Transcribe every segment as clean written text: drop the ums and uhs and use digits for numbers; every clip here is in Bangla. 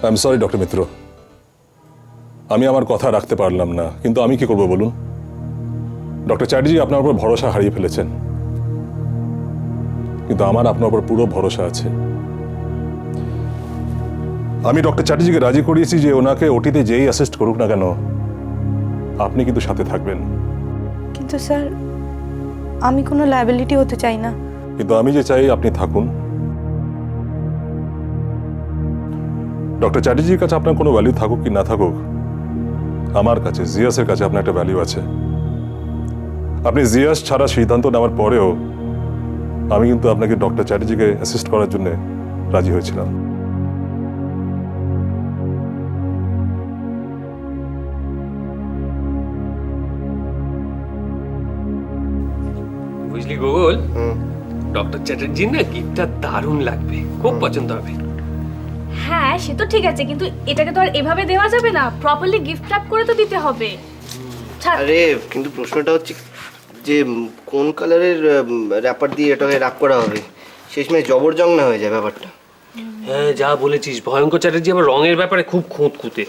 আই এম সরি ডক্টর মিত্র, আমি আমার কথা রাখতে পারলাম না, কিন্তু আমি কি করব বলুন? ডক্টর চ্যাটার্জি আপনার উপর ভরসা হারিয়ে ফেলেছেন, কিন্তু আমার আপনার উপর পুরো ভরসা আছে। আমি ডক্টর চ্যাটার্জিকে রাজি করিয়েছি যে ওনাকে ওটিতে যেই অ্যাসিস্ট করুক না কেন, আপনি কিন্তু সাথে থাকবেন। কিন্তু স্যার, আমি কোনো লায়াবিলিটি হতে চাই না। কিন্তু আমি যে চাই আপনি থাকুন। ডক্টর চ্যাটার্জির কাছে আপনার কোনো ভ্যালু থাকুক কি না থাকুক, আমার কাছে, জিয়াসের কাছে আপনার একটা ভ্যালু আছে। আপনি জিয়াস ছাড়া সিদ্ধান্ত নেওয়ার পরেও আমি কিন্তু আপনাকে ডক্টর চ্যাটার্জিকে অ্যাসিস্ট করার জন্য রাজি হয়েছিলাম। বুঝলি গুগল, ডক্টর চ্যাটার্জির না গিফটটা দারুণ লাগবে, খুব পছন্দ হবে। হ্যাঁ সে তো ঠিক আছে, কিন্তু এটাকে তো আর এভাবে দেওয়া যাবে না, প্রপারলি গিফট র্যাপ করে তো দিতে হবে। ছাড়। আরে কিন্তু প্রশ্নটা হচ্ছে যে কোন কালারের র্যাপার দিয়ে এটাকে র্যাপ করা হবে, শেষমেশ জবরজং না হয়ে যায় ব্যাপারটা। হ্যাঁ যা বলেছিস, ভয়ঙ্কর চ্যাটার্জি আবার রঙের ব্যাপারে খুব খুঁতখুঁতে।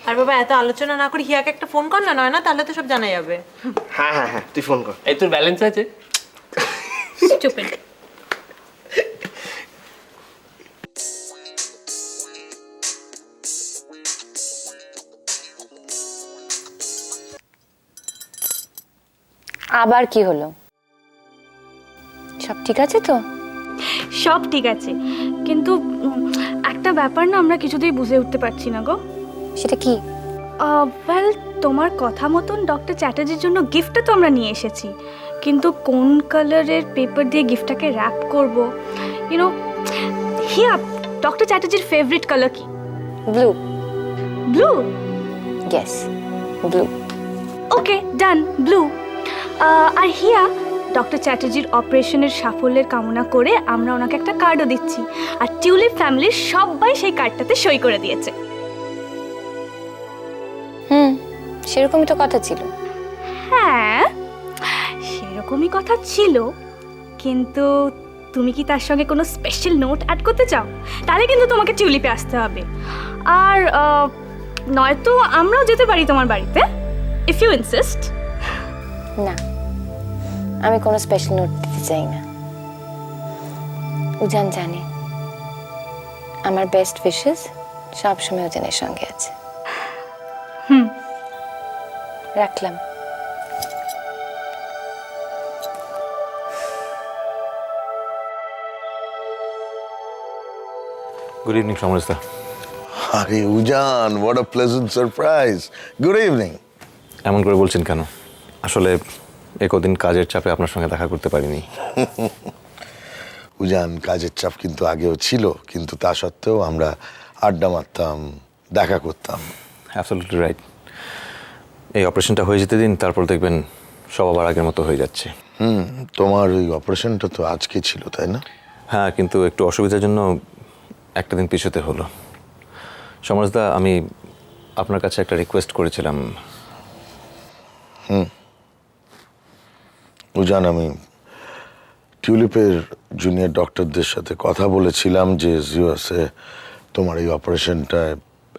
আর বাবা এত আলোচনা না করে হিয়াকে একটা ফোন কর না, নয় না তাহলে তো সব জানা যাবে। হ্যাঁ হ্যাঁ হ্যাঁ, তুই ফোন কর। এই তোর ব্যালেন্স আছে? Stupid. আবার কি হলো? সব ঠিক আছে তো? সব ঠিক আছে, কিন্তু একটা ব্যাপার না আমরা কিছুতেই বুঝে উঠতে পারছি না গো। সেটা কি? ওয়েল, তোমার কথা মতন ডক্টর চ্যাটার্জির জন্য গিফটটা তো আমরা নিয়ে এসেছি, কিন্তু কোন কালারের পেপার দিয়ে গিফটটাকে র্যাপ করব, ইউনো। হিয়া, ডক্টর চ্যাটার্জির ফেভারিট কালার কি? Blue. Blue? Yes, blue. Okay, done, blue. আর হিয়া, ডক্টর চ্যাটার্জির অপারেশনের সাফল্যের কামনা করে আমরা ওনাকে একটা কার্ডও দিচ্ছি, আর টিউলিপ ফ্যামিলির সবাই সেই কার্ডটাতে সই করে দিয়েছে। সেরকমই তো কথা ছিল। হ্যাঁ সেরকমই কথা ছিল, কিন্তু তুমি কি তার সঙ্গে কোনো স্পেশাল নোট অ্যাড করতে চাও? তাহলে কিন্তু তোমাকে টিউলিপে আসতে হবে, আর নয়তো আমরাও যেতে পারি তোমার বাড়িতে, ইফ ইউ ইনসিস্ট। না, আমি কোনো স্পেশাল নোট দিতে চাই না। উজান জানে আমার বেস্ট উইশেস সবসময় উজানের সঙ্গে আছে। রাখলাম। গুড ইভিনিং সমরেশদা। আরে Ujan, what a pleasant surprise. Good evening. এমন করে বলছেন কেন? আসলে একদিন কাজের চাপে আপনার সঙ্গে দেখা করতে পারিনি। উজান, কাজের চাপ কিন্তু আগেও ছিল, কিন্তু তা সত্ত্বেও আমরা আড্ডা মারতাম, দেখা করতাম। Absolutely right. এই অপারেশনটা হয়ে যেতে দিন, তারপর দেখবেন সব আবার আগের মতো হয়ে যাচ্ছে। তোমার ওই অপারেশনটা তো আজকে ছিল, তাই না? হ্যাঁ, কিন্তু একটু অসুবিধার জন্য একটা দিন পিছোতে হলো। সমরেশদা, আমি আপনার কাছে একটা রিকোয়েস্ট করেছিলাম। উজান, আমি টিউলিপের জুনিয়র ডক্টরদের সাথে কথা বলেছিলাম যে জিওসে তোমার এই অপারেশনটায়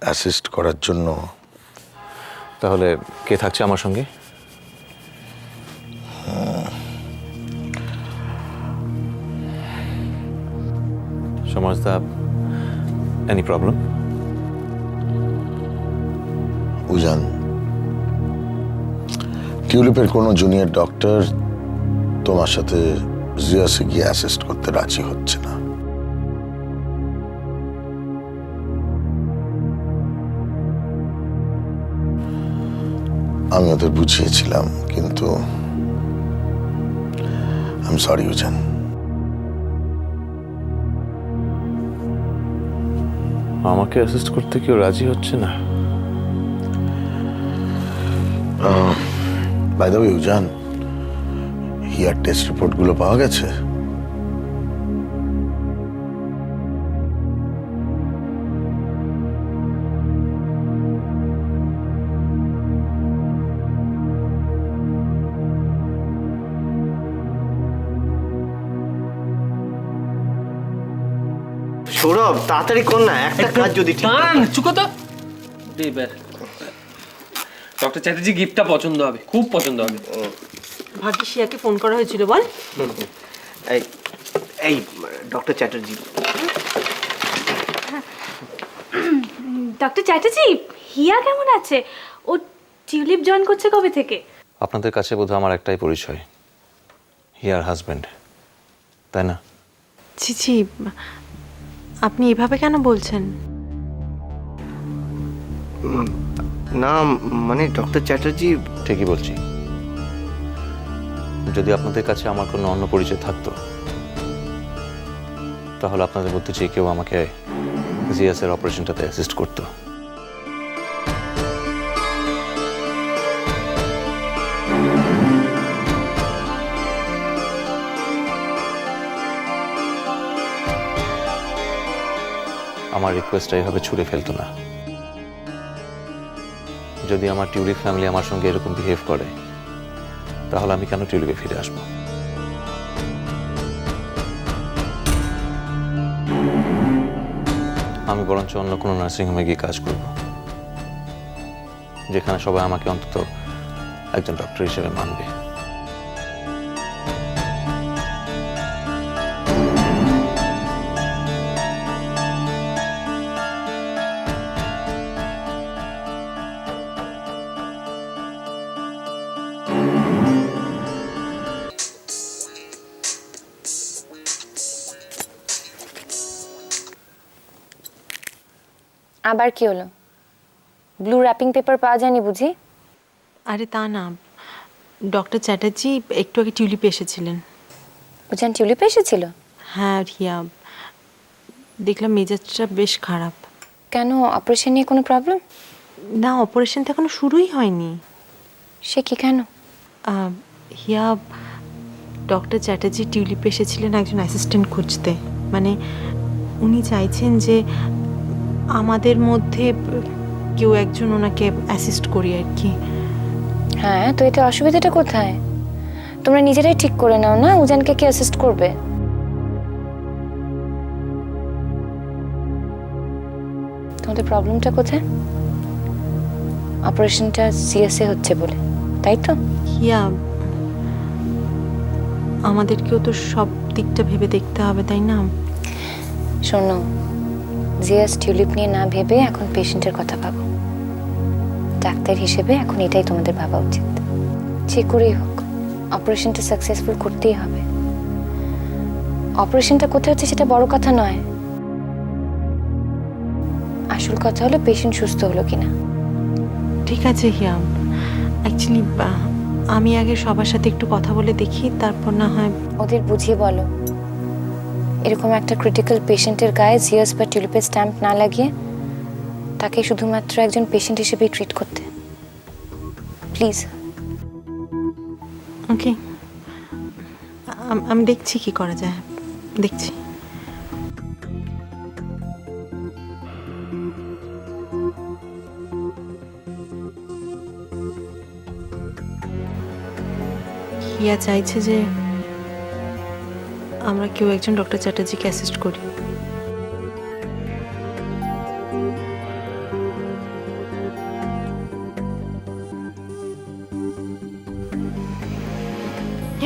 অ্যাসিস্ট করার জন্য। তাহলে কে থাকছে আমার সঙ্গে? সমরেশদা, এনি প্রবলেম? উজান, টিউলিপের কোনো জুনিয়র ডক্টর তোমার সাথে জিয়াসে গিয়ে অ্যাসিস্ট করতে রাজি হচ্ছে না। আমি ওদের বুঝিয়েছিলাম, কিন্তু আই এম সরি উজান। আমাকে অ্যাসিস্ট করতে কেউ রাজি হচ্ছে না? By the way Ujan, here test রিপোর্টগুলো পাওয়া গেছে? সৌরভ তাড়াতাড়ি কর না, একটা কাজ যদি ঠিক দাঁড়ান, চুকো তো। ডক্টর চ্যাটার্জি গিফটটা পছন্দ হবে, খুব পছন্দ হবে। ভাগ্যিস হিয়াকে ফোন করা হয়েছিল বল। এই এই ডক্টর চ্যাটার্জি, ডক্টর চ্যাটার্জি, হিয়া কেমন আছে? ও টিউলিপ জয়েন করছে কবে থেকে? আপনাদের কাছে বোধহয় আমার একটাই পরিচয়, হিয়ার হাজব্যান্ড, তাই না? ছি ছি, আপনি এভাবে কেন বলছেন? না মানে ডক্টর চ্যাটার্জি, ঠিকই বলছি। যদি আপনাদের কাছে আমার কোনো অন্য পরিচয় থাকতো, তাহলে আপনাদের মধ্যে যে কেউ আমাকে জিয়াসের অপারেশনটাতে অ্যাসিস্ট করতো। আমার রিকোয়েস্টটা এভাবে ছুঁড়ে ফেলতো না। যদি আমার টিউলিপ ফ্যামিলি আমার সঙ্গে এরকম বিহেভ করে, তাহলে আমি কেন টিউলিপে ফিরে আসবো? আমি বরঞ্চ অন্য কোনো নার্সিংহোমে গিয়ে কাজ করব, যেখানে সবাই আমাকে অন্তত একজন ডক্টর হিসেবে মানবে। আবার কি হলো? ব্লু র্যাপিং পেপার পাওয়া যায়নি বুঝি? আরে তা না, ডক্টর চ্যাটার্জি একটু আগে টিউলিপে এসেছিলেন। উজান টিউলিপে এসেছিল? হ্যাঁ রিয়া, দেখলাম মেজাজটা বেশ খারাপ। কেন, অপারেশন নিয়ে কোনো প্রবলেম? না, অপারেশন তো এখনো শুরুই হয়নি। সে কি কেন? হিয়া, ডক্টর চ্যাটার্জি টিউলিপে এসেছিলেন একজন অ্যাসিস্ট্যান্ট খুঁজতে। মানে উনি চাইছেন যে আমাদের মধ্যে কেউ একজন ওনাকে অ্যাসিস্ট করি আর কি। হ্যাঁ, তো এতে অসুবিধাটা কোথায়? তোমরা নিজেরাই ঠিক করে নাও না উজানকে কে অ্যাসিস্ট করবে। তোমাদের প্রবলেমটা কোথায়? অপারেশনটা সিএসএ হচ্ছে বলে, তাই তো? হিয়া, আমাদেরকেও তো সব দিকটা ভেবে দেখতে হবে, তাই না? শোনো, জিয়াস টিউলিপ নিয়ে না ভেবে এখন পেশেন্টের কথা ভাবো। ডাক্তার হিসেবে এখন এটাই তোমাদের ভাবা উচিত। যে করেই হোক অপারেশনটা সাকসেসফুল করতেই হবে। অপারেশনটা কোথায় হচ্ছে সেটা বড় কথা নয়, আসল কথা হলো পেশেন্ট সুস্থ হলো কিনা। ঠিক আছে হিয়া, অ্যাকচুয়ালি আমি আগে সবার সাথে একটু কথা বলে দেখি, তারপর না হয়। ওদের বুঝিয়ে বলো এরকম একটা ক্রিটিক্যাল পেশেন্টের গায়ে জিয়াস বা টিউলিপের স্ট্যাম্প না লাগিয়ে তাকে শুধুমাত্র একজন পেশেন্ট হিসেবেই ট্রিট করতে, প্লিজ। ওকে, আমি দেখছি কি করা যায়, দেখছি। হিয়া চাইছে যে আমরা কেউ একজন ডক্টর চ্যাটার্জিকে অ্যাসিস্ট করি।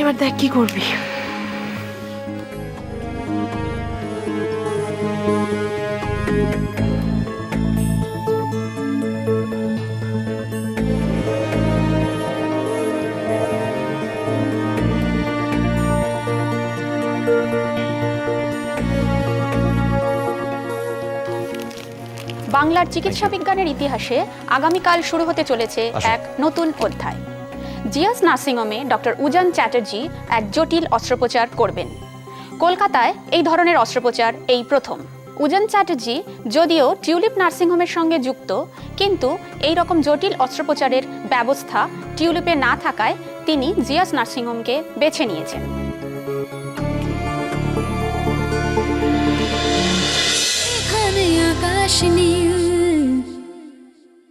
এবার দেখ কি করবি। বাংলার চিকিৎসা বিজ্ঞানের ইতিহাসে আগামীকাল শুরু হতে চলেছে এক নতুন অধ্যায়। জিয়াস নার্সিংহোমে ডক্টর উজান চ্যাটার্জি এক জটিল অস্ত্রোপচার করবেন। কলকাতায় এই ধরনের অস্ত্রোপচার এই প্রথম। উজান চ্যাটার্জি যদিও টিউলিপ নার্সিংহোমের সঙ্গে যুক্ত, কিন্তু এই রকম জটিল অস্ত্রোপচারের ব্যবস্থা টিউলিপে না থাকায় তিনি জিয়াস নার্সিংহোমকে বেছে নিয়েছেন। আকাশ নীল